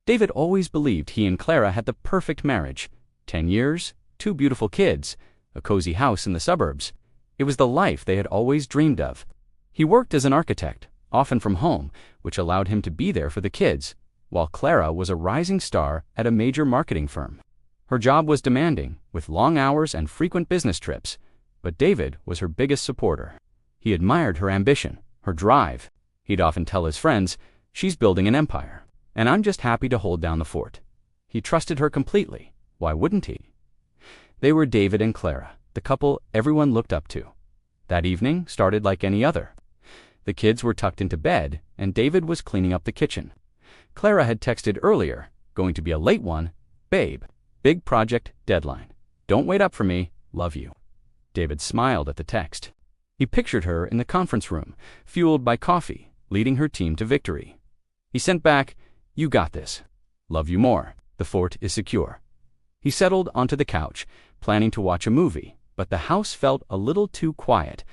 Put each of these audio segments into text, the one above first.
David always believed he and Clara had the perfect marriage. 10 years, 2 beautiful kids, a cozy house in the suburbs. It was the life they had always dreamed of. He worked as an architect, often from home, which allowed him to be there for the kids, while Clara was a rising star at a major marketing firm. Her job was demanding, with long hours and frequent business trips, but David was her biggest supporter. He admired her ambition, her drive. He'd often tell his friends, "She's building an empire, and I'm just happy to hold down the fort." He trusted her completely. Why wouldn't he? They were David and Clara, the couple everyone looked up to. That evening started like any other. The kids were tucked into bed, and David was cleaning up the kitchen. Clara had texted earlier, "Going to be a late one. Babe, big project, deadline. Don't wait up for me. Love you." David smiled at the text. He pictured her in the conference room, fueled by coffee, leading her team to victory. He sent back, "You got this. Love you more. The fort is secure." He settled onto the couch, planning to watch a movie, but the house felt a little too quiet,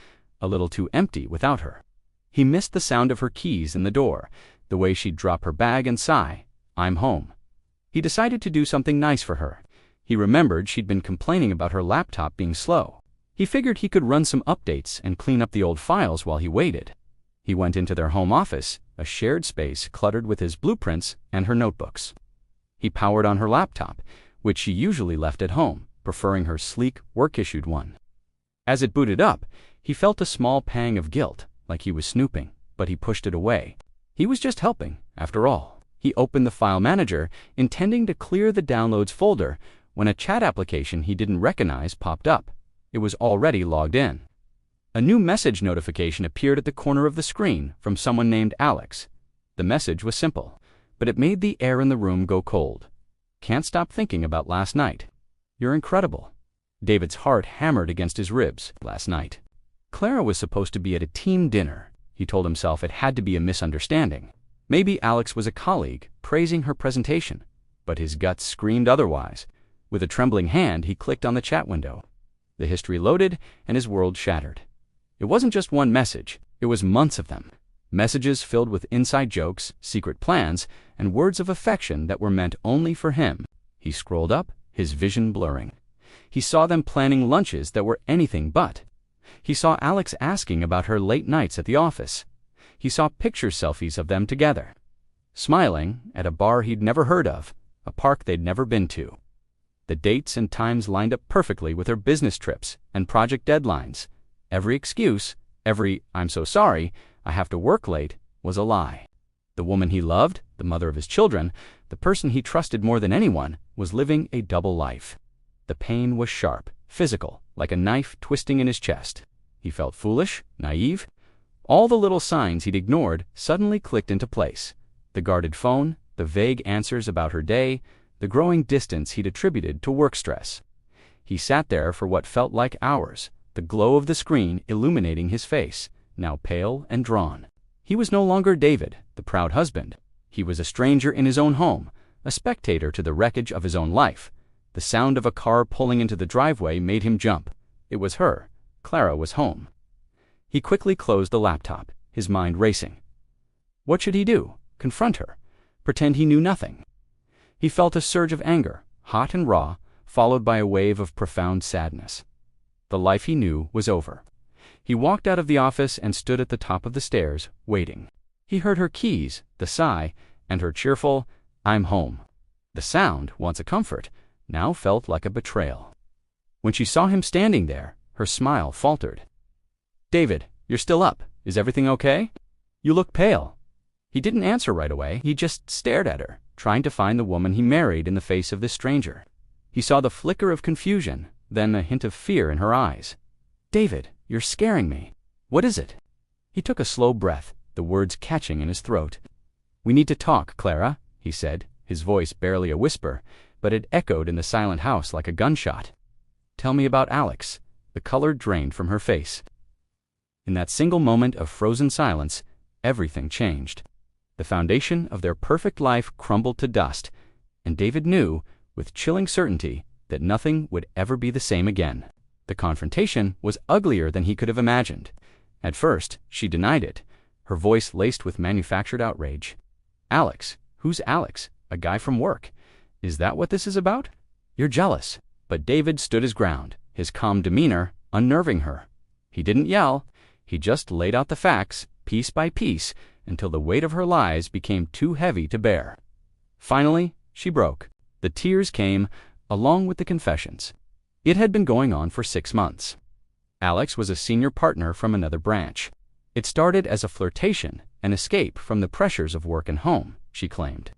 a little too empty without her. He missed the sound of her keys in the door, the way she'd drop her bag and sigh, "I'm home." He decided to do something nice for her. He remembered she'd been complaining about her laptop being slow. He figured he could run some updates and clean up the old files while he waited. He went into their home office, a shared space cluttered with his blueprints and her notebooks. He powered on her laptop, which she usually left at home, preferring her sleek, work-issued one. As it booted up, he felt a small pang of guilt, like he was snooping, but he pushed it away. He was just helping, after all. He opened the file manager, intending to clear the downloads folder, when a chat application he didn't recognize popped up. It was already logged in. A new message notification appeared at the corner of the screen from someone named Alex. The message was simple, but it made the air in the room go cold. "Can't stop thinking about last night. You're incredible." David's heart hammered against his ribs. Last night. Clara was supposed to be at a team dinner. He told himself it had to be a misunderstanding. Maybe Alex was a colleague, praising her presentation, but his gut screamed otherwise. With a trembling hand, he clicked on the chat window. The history loaded, and his world shattered. It wasn't just one message, it was months of them. Messages filled with inside jokes, secret plans, and words of affection that were meant only for him. He scrolled up, his vision blurring. He saw them planning lunches that were anything but. He saw Alex asking about her late nights at the office. He saw picture selfies of them together, smiling at a bar he'd never heard of, a park they'd never been to. The dates and times lined up perfectly with her business trips and project deadlines. Every excuse, every "I'm so sorry, I have to work late," was a lie. The woman he loved, the mother of his children, the person he trusted more than anyone, was living a double life. The pain was sharp, physical, like a knife twisting in his chest. He felt foolish, naive. All the little signs he'd ignored suddenly clicked into place. The guarded phone, the vague answers about her day, the growing distance he'd attributed to work stress. He sat there for what felt like hours, the glow of the screen illuminating his face, now pale and drawn. He was no longer David, the proud husband. He was a stranger in his own home, a spectator to the wreckage of his own life. The sound of a car pulling into the driveway made him jump. It was her. Clara was home. He quickly closed the laptop, his mind racing. What should he do? Confront her? Pretend he knew nothing? He felt a surge of anger, hot and raw, followed by a wave of profound sadness. The life he knew was over. He walked out of the office and stood at the top of the stairs, waiting. He heard her keys, the sigh, and her cheerful, "I'm home." The sound, once a comfort, now felt like a betrayal. When she saw him standing there, her smile faltered. "David, you're still up. Is everything okay? You look pale." He didn't answer right away. He just stared at her, trying to find the woman he married in the face of this stranger. He saw the flicker of confusion, then a hint of fear in her eyes. "David, you're scaring me. What is it?" He took a slow breath, the words catching in his throat. "We need to talk, Clara," he said, his voice barely a whisper, but it echoed in the silent house like a gunshot. "Tell me about Alex." The color drained from her face. In that single moment of frozen silence, everything changed. The foundation of their perfect life crumbled to dust, and David knew, with chilling certainty, that nothing would ever be the same again. The confrontation was uglier than he could have imagined. At first, she denied it, her voice laced with manufactured outrage. "Alex? Who's Alex? A guy from work. Is that what this is about? You're jealous. But David stood his ground, his calm demeanor unnerving her. He didn't yell. He just laid out the facts, piece by piece, until the weight of her lies became too heavy to bear. Finally, she broke. The tears came, along with the confessions. It had been going on for 6 months. Alex was a senior partner from another branch. It started as a flirtation, an escape from the pressures of work and home, she claimed.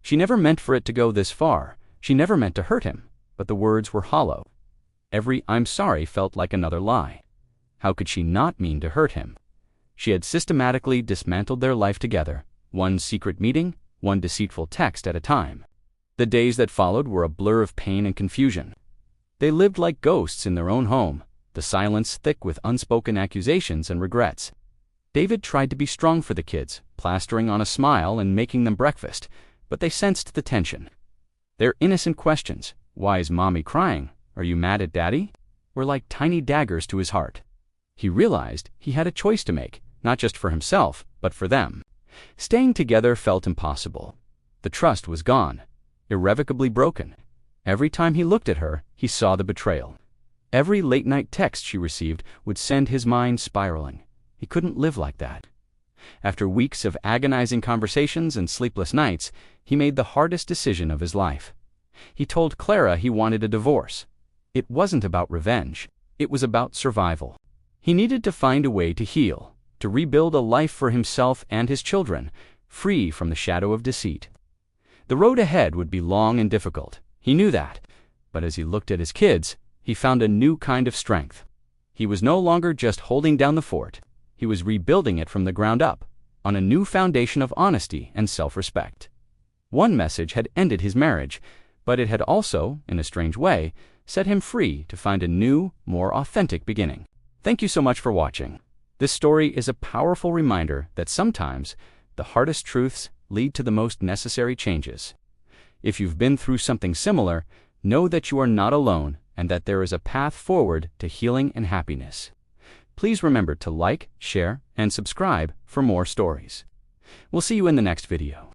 She never meant for it to go this far. She never meant to hurt him, but the words were hollow. Every "I'm sorry" felt like another lie. How could she not mean to hurt him? She had systematically dismantled their life together, one secret meeting, one deceitful text at a time. The days that followed were a blur of pain and confusion. They lived like ghosts in their own home, the silence thick with unspoken accusations and regrets. David tried to be strong for the kids, plastering on a smile and making them breakfast, but they sensed the tension. Their innocent questions, "Why is Mommy crying? Are you mad at Daddy?" were like tiny daggers to his heart. He realized he had a choice to make, not just for himself, but for them. Staying together felt impossible. The trust was gone, irrevocably broken. Every time he looked at her, he saw the betrayal. Every late-night text she received would send his mind spiraling. He couldn't live like that. After weeks of agonizing conversations and sleepless nights, he made the hardest decision of his life. He told Clara he wanted a divorce. It wasn't about revenge. It was about survival. He needed to find a way to heal, to rebuild a life for himself and his children, free from the shadow of deceit. The road ahead would be long and difficult. He knew that. But as he looked at his kids, he found a new kind of strength. He was no longer just holding down the fort. He was rebuilding it from the ground up, on a new foundation of honesty and self-respect. One message had ended his marriage, but it had also, in a strange way, set him free to find a new, more authentic beginning. Thank you so much for watching. This story is a powerful reminder that sometimes the hardest truths lead to the most necessary changes. If you've been through something similar, know that you are not alone and that there is a path forward to healing and happiness. Please remember to like, share, and subscribe for more stories. We'll see you in the next video.